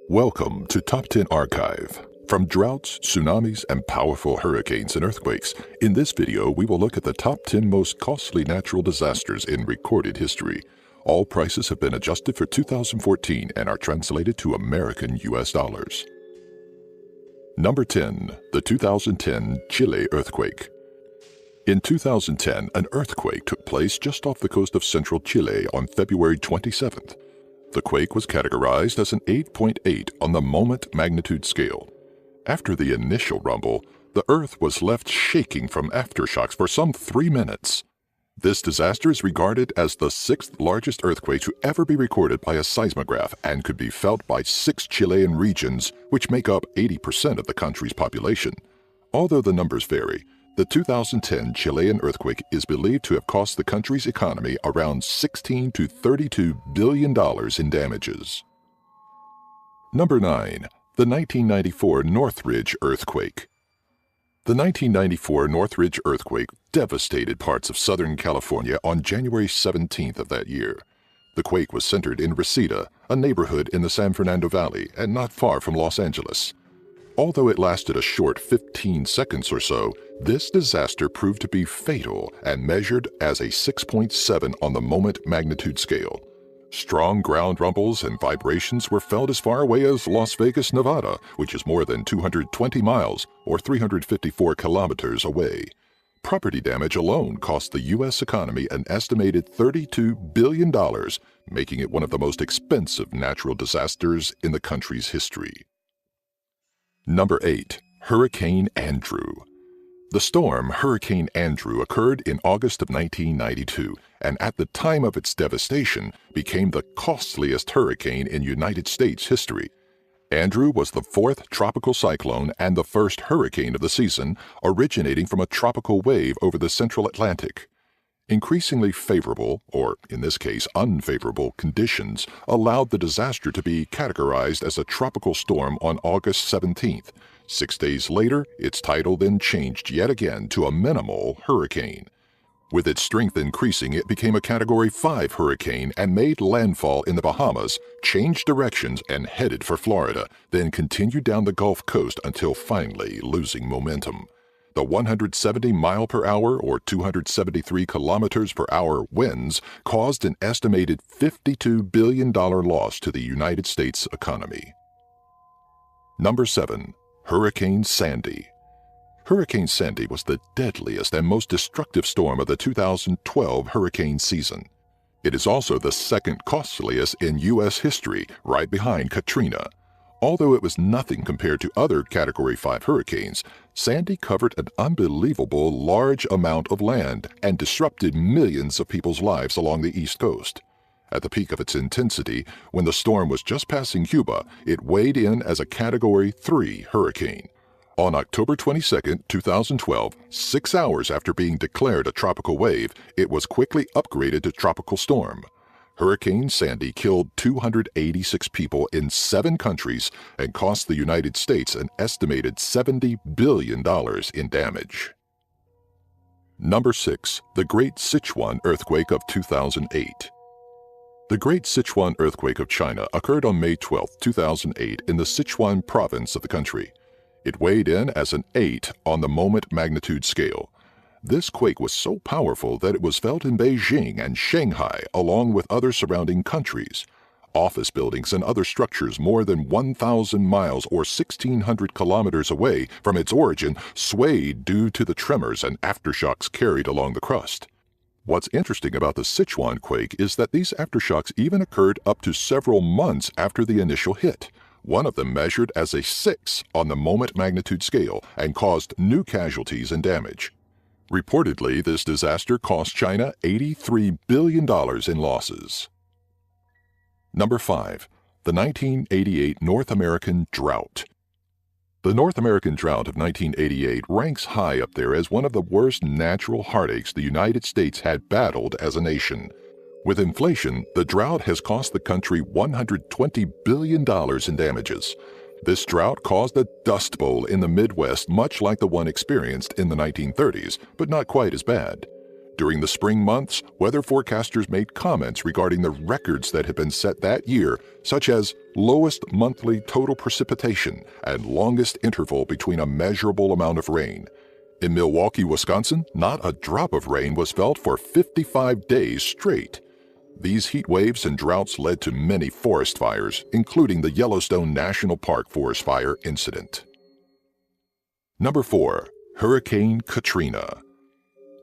Welcome to Top 10 Archive. From droughts, tsunamis, and powerful hurricanes and earthquakes, in this video we will look at the top 10 most costly natural disasters in recorded history. All prices have been adjusted for 2014 and are translated to American US dollars. Number 10. The 2010 Chile earthquake. In 2010, an earthquake took place just off the coast of central Chile on February 27th. The quake was categorized as an 8.8 on the moment magnitude scale. After the initial rumble, the earth was left shaking from aftershocks for some 3 minutes. This disaster is regarded as the 6th largest earthquake to ever be recorded by a seismograph and could be felt by 6 Chilean regions, which make up 80% of the country's population. Although the numbers vary, the 2010 Chilean earthquake is believed to have cost the country's economy around $16 to $32 billion in damages. Number 9. The 1994 Northridge earthquake. The 1994 Northridge earthquake devastated parts of Southern California on January 17th of that year. The quake was centered in Reseda, a neighborhood in the San Fernando Valley and not far from Los Angeles. Although it lasted a short 15 seconds or so, this disaster proved to be fatal and measured as a 6.7 on the moment magnitude scale. Strong ground rumbles and vibrations were felt as far away as Las Vegas, Nevada, which is more than 220 miles or 354 kilometers away. Property damage alone cost the U.S. economy an estimated $32 billion, making it one of the most expensive natural disasters in the country's history. Number 8. Hurricane Andrew. The storm Hurricane Andrew occurred in August of 1992, and at the time of its devastation became the costliest hurricane in United States history. Andrew was the 4th tropical cyclone and the first hurricane of the season, originating from a tropical wave over the central Atlantic. Increasingly favorable, or in this case unfavorable, conditions allowed the disaster to be categorized as a tropical storm on August 17th. 6 days later, its title then changed yet again to a minimal hurricane. With its strength increasing, it became a Category 5 hurricane and made landfall in the Bahamas, changed directions and headed for Florida, then continued down the Gulf Coast until finally losing momentum. The 170-mile-per-hour or 273 kilometers per hour winds caused an estimated $52 billion loss to the United States economy. Number 7. Hurricane Sandy. Hurricane Sandy was the deadliest and most destructive storm of the 2012 hurricane season. It is also the second costliest in U.S. history, right behind Katrina. Although it was nothing compared to other Category 5 hurricanes, Sandy covered an unbelievable large amount of land and disrupted millions of people's lives along the East Coast. At the peak of its intensity, when the storm was just passing Cuba, it weighed in as a Category 3 hurricane. On October 22, 2012, 6 hours after being declared a tropical wave, it was quickly upgraded to tropical storm. Hurricane Sandy killed 286 people in 7 countries and cost the United States an estimated $70 billion in damage. Number 6. The Great Sichuan Earthquake of 2008. The Great Sichuan Earthquake of China occurred on May 12, 2008 in the Sichuan province of the country. It weighed in as an 8 on the moment magnitude scale. This quake was so powerful that it was felt in Beijing and Shanghai along with other surrounding countries. Office buildings and other structures more than 1,000 miles or 1,600 kilometers away from its origin swayed due to the tremors and aftershocks carried along the crust. What's interesting about the Sichuan quake is that these aftershocks even occurred up to several months after the initial hit. One of them measured as a 6 on the moment magnitude scale and caused new casualties and damage. Reportedly, this disaster cost China $83 billion in losses. Number 5. The 1988 North American drought. The North American drought of 1988 ranks high up there as one of the worst natural heartaches the United States had battled as a nation. With inflation, the drought has cost the country $120 billion in damages. This drought caused a dust bowl in the Midwest much like the one experienced in the 1930s, but not quite as bad. During the spring months, weather forecasters made comments regarding the records that had been set that year, such as lowest monthly total precipitation and longest interval between a measurable amount of rain. In Milwaukee, Wisconsin, not a drop of rain was felt for 55 days straight. These heat waves and droughts led to many forest fires, including the Yellowstone National Park forest fire incident. Number 4. Hurricane Katrina.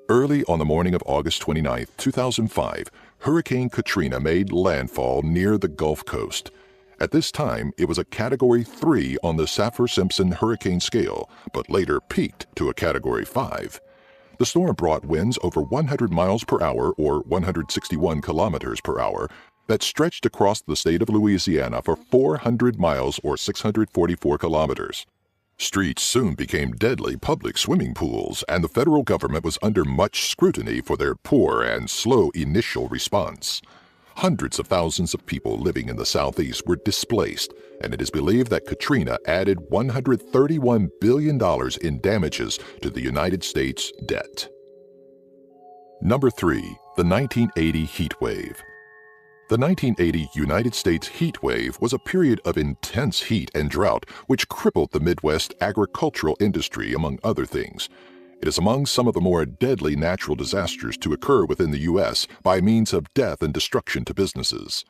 Early on the morning of August 29, 2005, Hurricane Katrina made landfall near the Gulf Coast. At this time, it was a Category 3 on the Saffir-Simpson hurricane scale, but later peaked to a Category 5. The storm brought winds over 100 miles per hour or 161 kilometers per hour that stretched across the state of Louisiana for 400 miles or 644 kilometers. Streets soon became deadly public swimming pools, and the federal government was under much scrutiny for their poor and slow initial response. Hundreds of thousands of people living in the Southeast were displaced, and it is believed that Katrina added $131 billion in damages to the United States debt. Number 3. The 1980 heat wave. The 1980 United States heat wave was a period of intense heat and drought which crippled the Midwest agricultural industry, among other things. It is among some of the more deadly natural disasters to occur within the U.S. by means of death and destruction to businesses.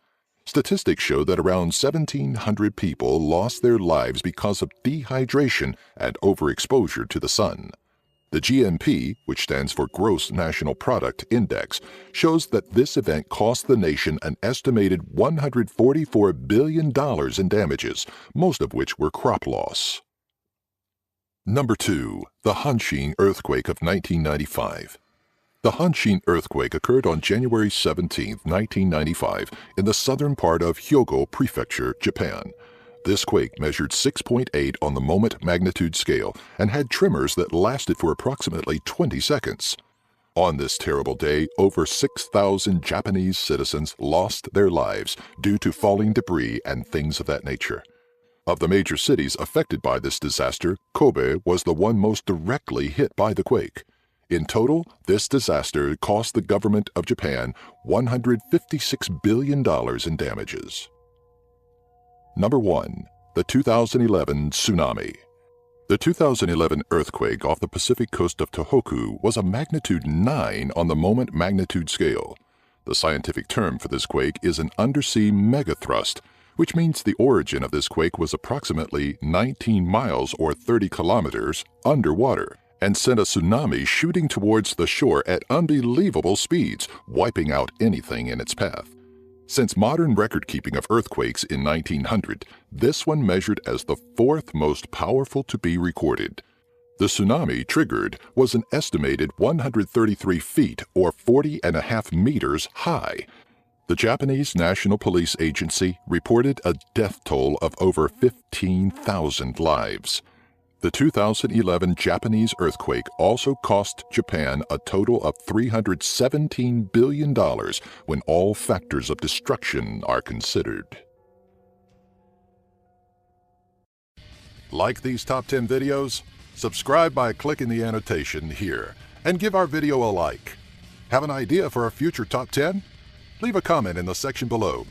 Statistics show that around 1,700 people lost their lives because of dehydration and overexposure to the sun. The GNP, which stands for Gross National Product Index, shows that this event cost the nation an estimated $144 billion in damages, most of which were crop loss. Number 2. The Hanshin Earthquake of 1995. The Hanshin earthquake occurred on January 17, 1995, in the southern part of Hyogo Prefecture, Japan. This quake measured 6.8 on the moment magnitude scale and had tremors that lasted for approximately 20 seconds. On this terrible day, over 6,000 Japanese citizens lost their lives due to falling debris and things of that nature. Of the major cities affected by this disaster, Kobe was the one most directly hit by the quake. In total, this disaster cost the government of Japan $156 billion in damages. Number 1. The 2011 tsunami. The 2011 earthquake off the Pacific coast of Tohoku was a magnitude 9 on the moment magnitude scale. The scientific term for this quake is an undersea megathrust, which means the origin of this quake was approximately 19 miles or 30 kilometers underwater and sent a tsunami shooting towards the shore at unbelievable speeds, wiping out anything in its path. Since modern record-keeping of earthquakes in 1900, this one measured as the 4th most powerful to be recorded. The tsunami triggered was an estimated 133 feet or 40.5 meters high. The Japanese National Police Agency reported a death toll of over 15,000 lives. The 2011 Japanese earthquake also cost Japan a total of $317 billion when all factors of destruction are considered. Like these top 10 videos? Subscribe by clicking the annotation here and give our video a like. Have an idea for a future top 10? Leave a comment in the section below.